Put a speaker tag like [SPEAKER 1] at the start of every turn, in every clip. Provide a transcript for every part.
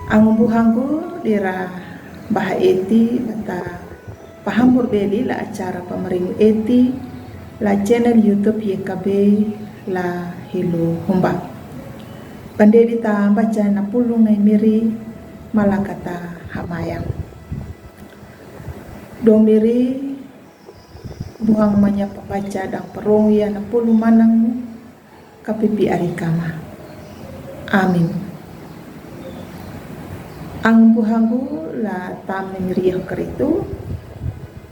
[SPEAKER 1] Ang buhangku dira baha eti bata pahambur beli la acara pameringu eti la channel YouTube YKB la hilu humba. Pandai dita baca na pulung ngai miri malakata hamayang. Do miri buhang manya pembaca dan perong ya na pulung manang kapipi arikama. Amin. Ang buhangku la tam miriah keritu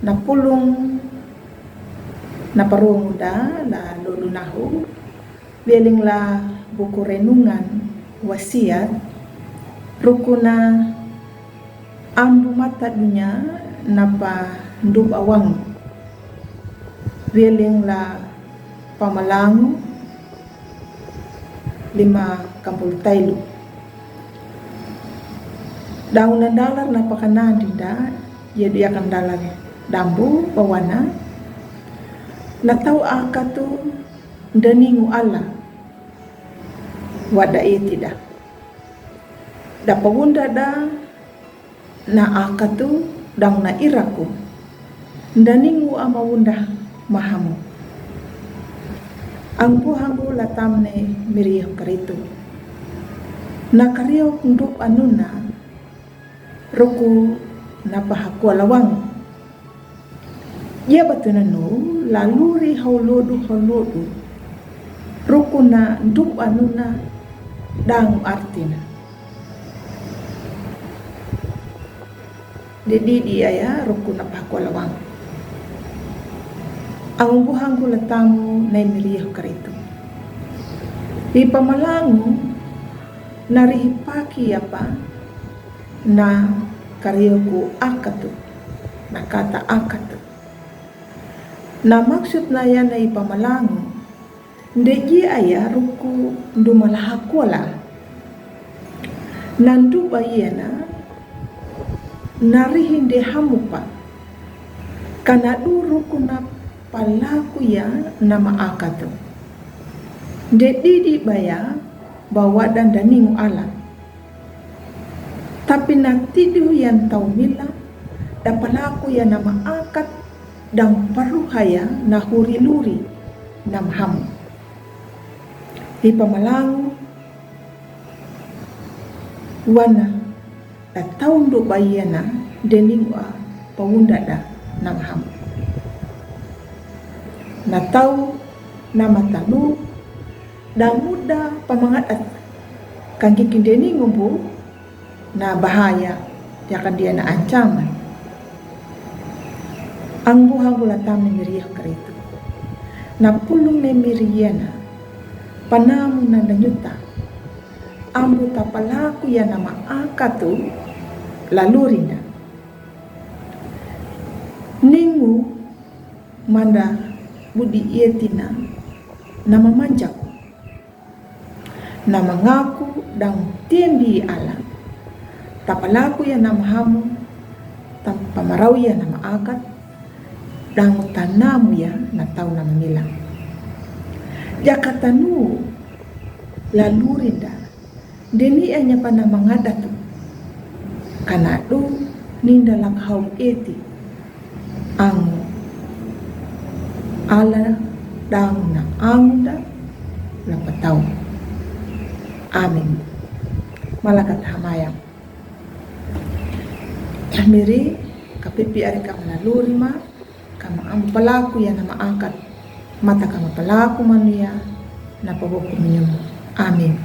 [SPEAKER 1] na pulung na perong da la lulunahu beling la buku renungan wasiat rukuna ambu mata dunia napa ndub awang beling la pamalang 5 tailu daunan dalar na pakanan dinda jadi akan dalar dambu bawana na tau akatu daningu ala wada tidak da pawunda da na akatu dang na iraku daningu amawunda mahamu ang buhanggu latamne miriah karitu na kariyo kunduk anuna roku napahakwa lawang ia batunanu laluri hauludu roku na nduk anuna dang artina jadi dia ya roku napahakwa lawang ang buhangku latamu na miriah karitu di pamalangu narihipaki apa na karyoku akatu na kata akatu na maksud na yan na ipamalango ndegi aya ruku ndumalahakwala nandu bayena narihinde hamupa kana ruku na palaku ya nama akatu ndedi di baya bawa dan daningu ala tapi nanti dia yang tahu mila dapalaku ya nama akad dan paruhaya na huri luri nam ham di pamalangu wana da tahu nduk bayana deningwa pawunda da nam ham na tahu nama talu dan muda pamangat kangki kindeni ngumbu na bahaya yakan dia na ancaman ang buhang bulatam ni miriah karitu na pulung ni miriana panamu na nanyuta ambu tapalaku ya nama akatu lalurinda ningu manda budi ietina nama manjaku nama ngaku dan tembi ala tapalaku ya nama hamu pamarau ya nama agat dan tanamu ya na tau nama milang jakatanu lalurinda deni anya pa nama ngadatu kanadu ninda lang haum eti ang ala dang na angda lapatau amin malakat hamayang miri kapipi ari ka malaluri ma kama ang palaku ya nama angkat mata kama palaku manuya na pabuku minyumu amin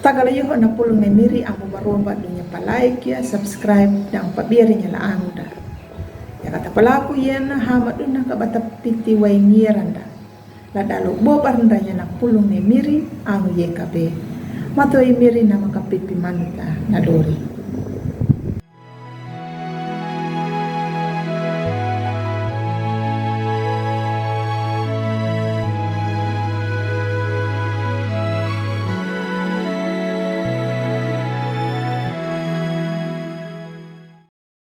[SPEAKER 1] tagalayo na pulong na miri ang bumaromba dunya palike ya subscribe dan pabiri niya laang da ya kata palaku ya na hamadun na kabata piti way ngiranda ladalo bobaranda niya na pulong na miri ang YKB matoy miri na makapipi manuta na lori